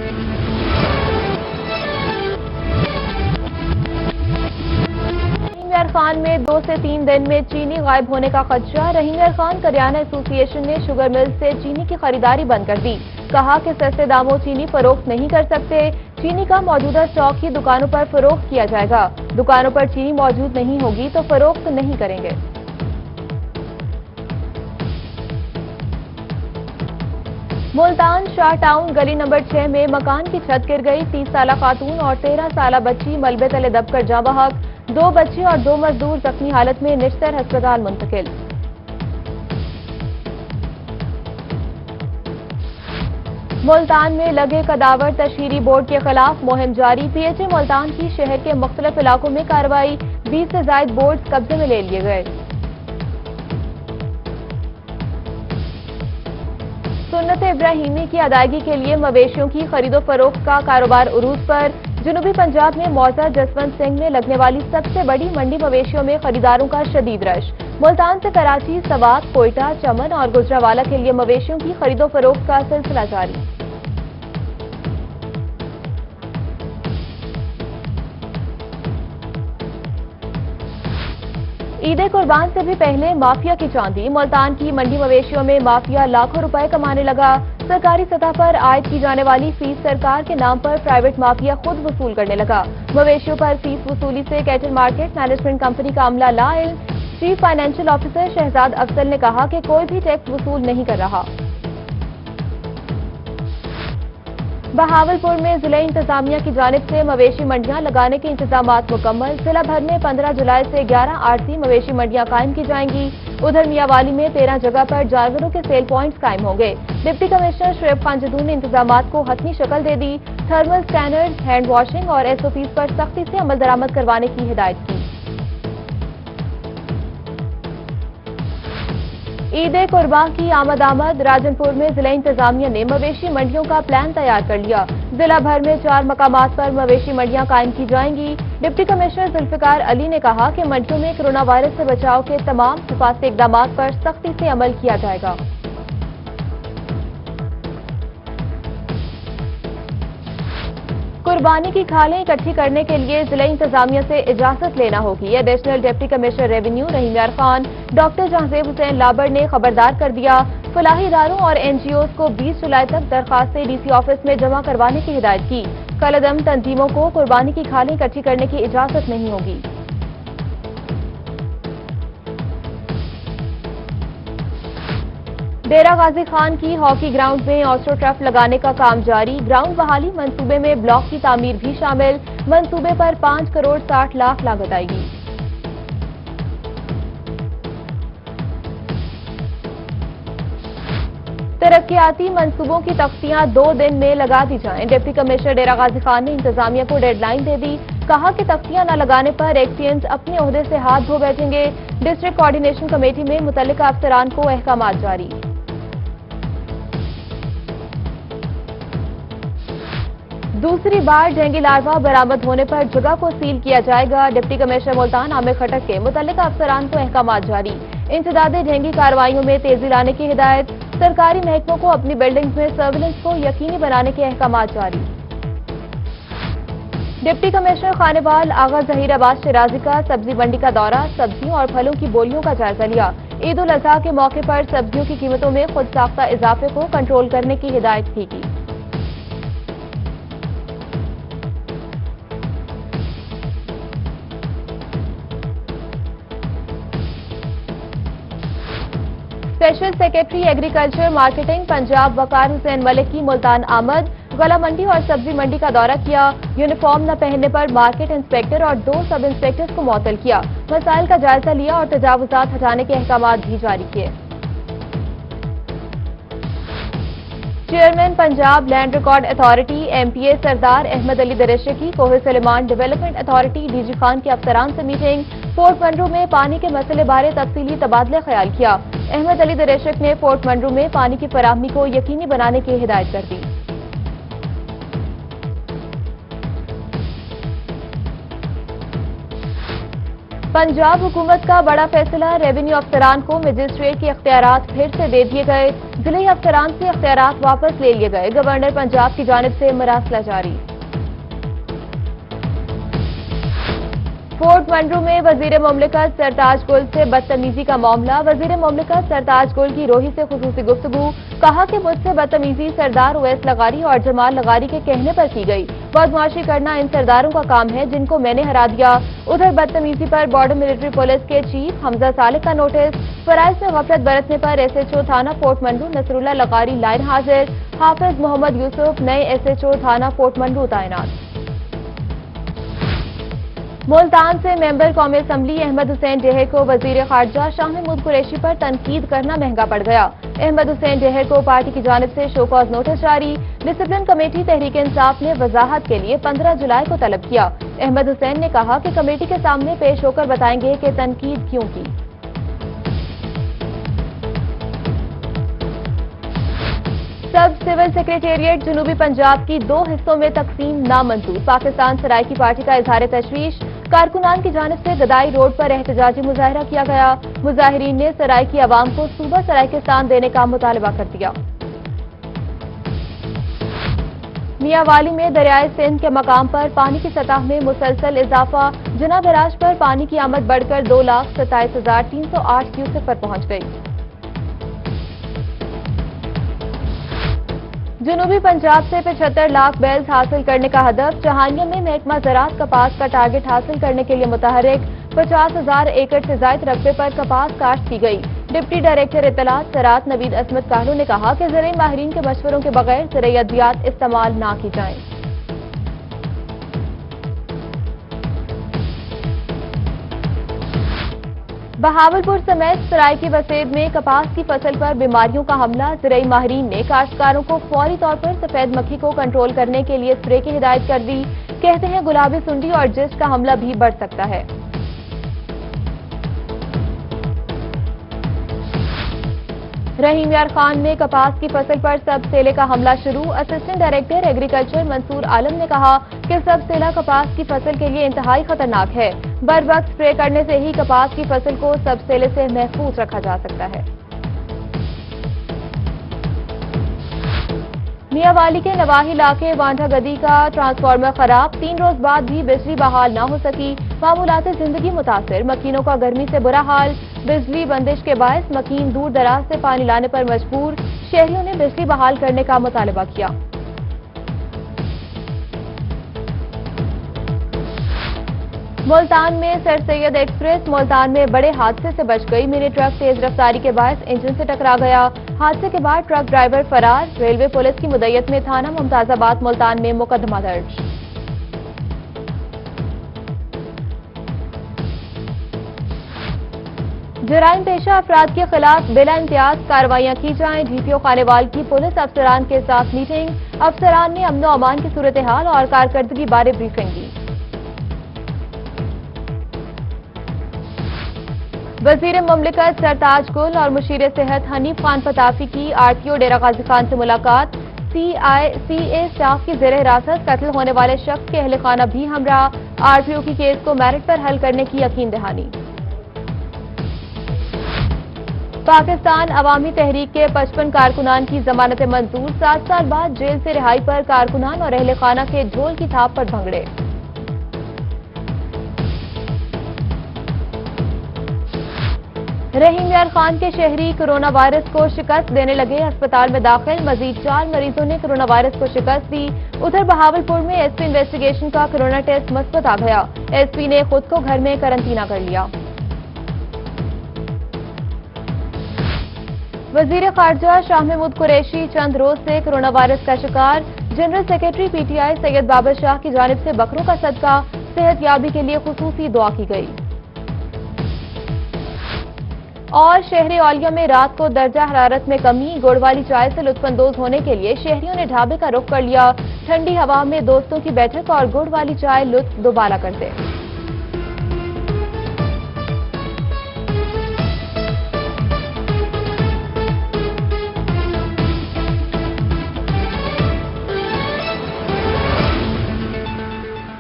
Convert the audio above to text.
رحیم خان میں 2 سے 3 دن میں چینی غائب ہونے کا خدشہ۔ رحیم خان کریانہ ایسوسی ایشن نے شوگر مل سے چینی کی خریداری بند کر دی۔ کہا کہ سستے داموں چینی فروخت نہیں کر سکتے۔ چینی کا موجودہ اسٹاک ہی دکانوں پر فروخت کیا جائے گا۔ دکانوں پر چینی موجود نہیں ہوگی تو فروخت نہیں کریں گے۔ ملتان شاہ ٹاؤن گلی نمبر 6 میں مکان کی چھت گر گئی۔ 30 سالہ خاتون اور 13 سالہ بچی ملبے تلے دب کر جاں بحق۔ 2 بچے اور 2 مزدور زخمی حالت میں نشتر ہسپتال منتقل۔ ملتان میں لگے کداور تشہیری بورڈ کے خلاف مہم جاری۔ پی ایچ اے ملتان کی شہر کے مختلف علاقوں میں کارروائی۔ 20 سے زائد بورڈز قبضے میں لے لیے گئے۔ سنت ابراہیمی کی ادائیگی کے لیے مویشیوں کی خرید و فروخت کا کاروبار عروج پر۔ جنوبی پنجاب میں موزہ جسونت سنگھ میں لگنے والی سب سے بڑی منڈی مویشیوں میں خریداروں کا شدید رش۔ ملتان سے کراچی، سوات، کوئٹہ، چمن اور گجرانوالہ کے لیے مویشیوں کی خرید و فروخت کا سلسلہ جاری۔ عید قربان سے بھی پہلے مافیا کی چاندی۔ ملتان کی منڈی مویشیوں میں مافیا لاکھوں روپے کمانے لگا۔ سرکاری سطح پر عائد کی جانے والی فیس سرکار کے نام پر پرائیویٹ مافیا خود وصول کرنے لگا۔ مویشیوں پر فیس وصولی سے کیٹل مارکیٹ مینجمنٹ کمپنی کا عملہ لا علم۔ چیف فائنینشیل آفیسر شہزاد افضل نے کہا کہ کوئی بھی ٹیکس وصول نہیں کر رہا۔ بہاولپور میں ضلع انتظامیہ کی جانب سے مویشی منڈیاں لگانے کے انتظامات مکمل۔ ضلع بھر میں 15 جولائی سے 11 آرسی مویشی منڈیاں قائم کی جائیں گی۔ ادھر میاوالی میں 13 جگہ پر جانوروں کے سیل پوائنٹس قائم ہوں گے۔ ڈپٹی کمشنر شعیب خان جدون نے انتظامات کو حتمی شکل دے دی۔ تھرمل سکینرز، ہینڈ واشنگ اور ایس او پیز پر سختی سے عمل درآمد کروانے کی ہدایت کی۔ عید قربان کی آمد راجن پور میں ضلع انتظامیہ نے مویشی منڈیوں کا پلان تیار کر لیا۔ ضلع بھر میں 4 مقامات پر مویشی منڈیاں قائم کی جائیں گی۔ ڈپٹی کمشنر ذوالفقار علی نے کہا کہ منڈیوں میں کورونا وائرس سے بچاؤ کے تمام حفاظتی اقدامات پر سختی سے عمل کیا جائے گا۔ قربانی کی کھالیں اکٹھی کرنے کے لیے ضلع انتظامیہ سے اجازت لینا ہوگی۔ ایڈیشنل ڈپٹی کمشنر ریونیو رحیم یار خان ڈاکٹر جہانزیب حسین لابر نے خبردار کر دیا۔ فلاحی اداروں اور این جی اوز کو 20 جولائی تک درخواستیں ڈی سی آفس میں جمع کروانے کی ہدایت کی۔ کالعدم تنظیموں کو قربانی کی کھالیں اکٹھی کرنے کی اجازت نہیں ہوگی۔ ڈیرہ غازی خان کی ہاکی گراؤنڈ میں آسٹرو ٹرف لگانے کا کام جاری۔ گراؤنڈ بحالی منصوبے میں بلاک کی تعمیر بھی شامل۔ منصوبے پر 5 کروڑ 60 لاکھ لاگت آئے گی۔ ترقیاتی منصوبوں کی تختیاں 2 دن میں لگا دی جائیں۔ ڈپٹی کمشنر ڈیرہ غازی خان نے انتظامیہ کو ڈیڈ لائن دے دی۔ کہا کہ تختیاں نہ لگانے پر ایکسیئنز اپنے عہدے سے ہاتھ دھو بیٹھیں گے۔ ڈسٹرکٹ کوارڈینیشن کمیٹی میں متعلقہ افسران کو احکامات جاری۔ دوسری بار ڈینگی لاروا برآمد ہونے پر جگہ کو سیل کیا جائے گا۔ ڈپٹی کمشنر ملتان عامر خٹک کے متعلقہ افسران کو احکامات جاری۔ انسداد ڈینگی کارروائیوں میں تیزی لانے کی ہدایت۔ سرکاری محکموں کو اپنی بلڈنگز میں سرویلنس کو یقینی بنانے کے احکامات جاری۔ ڈپٹی کمشنر خانیوال آغا ظہیر عباس شیرازی کا سبزی منڈی کا دورہ۔ سبزیوں اور پھلوں کی بولیوں کا جائزہ لیا۔ عید الاضحیٰ کے موقع پر سبزیوں کی قیمتوں میں خود ساختہ اضافے کو کنٹرول کرنے کی ہدایت کی گئی۔ Special secretary agriculture marketing Punjab Waqar Hussain Malik کی ملتان آمد۔ غلہ منڈی اور سبزی منڈی کا دورہ کیا۔ یونیفارم نہ پہننے پر مارکیٹ انسپیکٹر اور 2 سب انسپیکٹرز کو معطل کیا۔ مسائل کا جائزہ لیا اور تجاوزات ہٹانے کے احکامات بھی جاری کیے۔ Chairman Punjab land record authority M P A Sardar Ahmed Ali Dreshak کی Koh Suleman development authority D G Khan کے افسران سے میٹنگ۔ فورٹ منرو میں پانی کے مسئلے بارے تفصیلی تبادلہ خیال کیا۔ احمد علی دریشک نے فورٹ منرو میں پانی کی فراہمی کو یقینی بنانے کی ہدایت کر دی۔ पंजाब हुकूमत का बड़ा फैसला, रेवेन्यू अफसरान को मजिस्ट्रेट के अख्तियारात फिर से दे दिए गए। जिले अफसरान से अख्तियारात वापस ले लिए गए। गवर्नर पंजाब की जानिब से मरासला जारी। फोर्ट मंडरू में वजीर मुमलिकत सरताज गुल से बदतमीजी का मामला। वजीर मुमलिकत सरताज गुल की रोही से खुसूसी गुफ्तगू। कहा कि मुझसे बदतमीजी सरदार उवैस लगारी और जमाल लगारी के कहने पर की गई। बदमाशी करना इन सरदारों का काम है जिनको मैंने हरा दिया। उधर बदतमीजी पर बॉर्डर मिलिट्री पुलिस के चीफ हमजा सालिक का नोटिस। फराइज में गफलत बरतने पर एसएचओ थाना फोर्ट मंडरू नसरुल्लाह लगारी लाइन हाजिर। हाफिज मोहम्मद यूसुफ नए एसएचओ थाना फोर्ट मंडरू तैनात। मुल्तान से मेंबर कौमी असम्बली अहमद हुसैन जहर को वजीर खारजा शाह महमूद कुरैशी पर तनकीद करना महंगा पड़ गया। अहमद हुसैन जहर को पार्टी की जानिब से शो कॉज नोटिस जारी। डिसिप्लिन कमेटी तहरीक इंसाफ ने वजाहत के लिए 15 जुलाई को तलब किया। अहमद हुसैन ने कहा कि कमेटी के सामने पेश होकर बताएंगे कि तनकीद क्यों की। सब सिविल सेक्रेटेरिएट जनूबी पंजाब की 2 हिस्सों में तकसीम नामंजूर। पाकिस्तान सराइकी पार्टी का इजहार तशवीश। कारकुनान की जानिब से गदाई रोड पर एहतजाजी मुजाहरा किया गया। मुजाहिरीन ने सराइकी अवाम को सूबा सराइकिस्तान देने का मुतालबा कर दिया। मियांवाली में दरियाए सिंध के मकाम पर पानी की सतह में मुसलसल इजाफा। जना बराज पर पानी की आमद बढ़कर 2,27,308 क्यूसेक पर पहुंच गई। जनूबी पंजाब से 75 लाख बैल्स हासिल करने का हदफ। चहानिया में महकमा ज़राअत कपास का टारगेट हासिल करने के लिए मुतहरिक। 50,000 एकड़ से ज्यादा रकबे पर कपास काश्त की गई। डिप्टी डायरेक्टर इत्तलात ज़राअत नवीद असमत काहलू ने कहा कि ज़राई माहिरीन के मशवरों के बगैर ज़राई अद्वियात इस्तेमाल न की जाएं। बहावलपुर समेत सराइकी वसेद में कपास की फसल पर बीमारियों का हमला। ज़राई माहिरीन ने काश्तकारों को फौरी तौर पर सफेद मक्खी को कंट्रोल करने के लिए स्प्रे की हिदायत कर दी। कहते हैं गुलाबी सुंडी और जिस्ट का हमला भी बढ़ सकता है। रहीम यार खान में कपास की फसल पर सबसेले का हमला शुरू। Assistant director agriculture Mansoor Alam ने कहा कि सबसेला कपास की फसल के लिए इंतहाई खतरनाक है। बर वक्त स्प्रे करने से ही कपास की फसल को सबसेले से महफूज रखा जा सकता है। मियांवाली के नवाही इलाके वांढा गदी का ट्रांसफार्मर खराब। 3 रोज बाद भी बिजली बहाल न हो सकी। मामूलात जिंदगी मुतासिर। मकीनों का गर्मी से बुरा हाल। बिजली बंदिश के बायस मकीन दूर दराज से पानी लाने पर मजबूर। शहरियों ने बिजली बहाल करने का मुतालबा किया। मुल्तान में सर सैयद एक्सप्रेस मुल्तान में बड़े हादसे से बच गई। मिनी ट्रक तेज रफ्तारी के बायस इंजन से टकरा गया। हादसे के बाद ट्रक ड्राइवर फरार। रेलवे पुलिस की मुद्दत में थाना मुमताजाबाद मुल्तान में मुकदमा दर्ज। जराइम पेशा अफराद के खिलाफ बिला इम्तियाज कार्रवाइयां की जाएं। डीपीओ खानेवाल की पुलिस अफसरान के साथ मीटिंग। अफसरान ने अमन अमान की सूरत हाल और कारकर्दगी बारे ब्रीफिंग दी। वजीर मुमलिकत सरताज गुल और मुशीर सेहत हनीफ खान फताफी की आरटीओ डेरा गाजी खान से मुलाकात। सीए स्टाफ की जेर हिरासत कत्ल होने वाले शख्स के अहले खाना भी हमरा। आरटीओ की केस को मेरिट पर हल करने की यकीन दहानी। पाकिस्तान अवामी तहरीक के 55 कारकुनान की जमानत मंजूर। 7 साल बाद जेल से रिहाई पर कारकुनान और अहले खाना के झोल की थाप पर भंगड़े। रहीम यार खान के शहरी कोरोना वायरस को शिकस्त देने लगे। अस्पताल में दाखिल मजीद 4 मरीजों ने कोरोना वायरस को शिकस्त दी। उधर बहावलपुर में एसपी इन्वेस्टिगेशन का कोरोना टेस्ट मुस्बत आ गया। एसपी ने खुद को घर में करंटीना कर लिया। वजीर खारजा शाह महमूद कुरैशी चंद रोज से कोरोना वायरस का शिकार। General secretary PTI Syed Babar Shah की जानिब से बकरों का सदका। सेहतयाबी के लिए खुसूसी दुआ की गई। और शहरी औलिया में रात को दर्जा हरारत में कमी। गुड़ वाली चाय से लुत्फानंदोज होने के लिए शहरियों ने ढाबे का रुख कर लिया। ठंडी हवा में दोस्तों की बैठक और गुड़ वाली चाय लुत्फ दोबाला करते।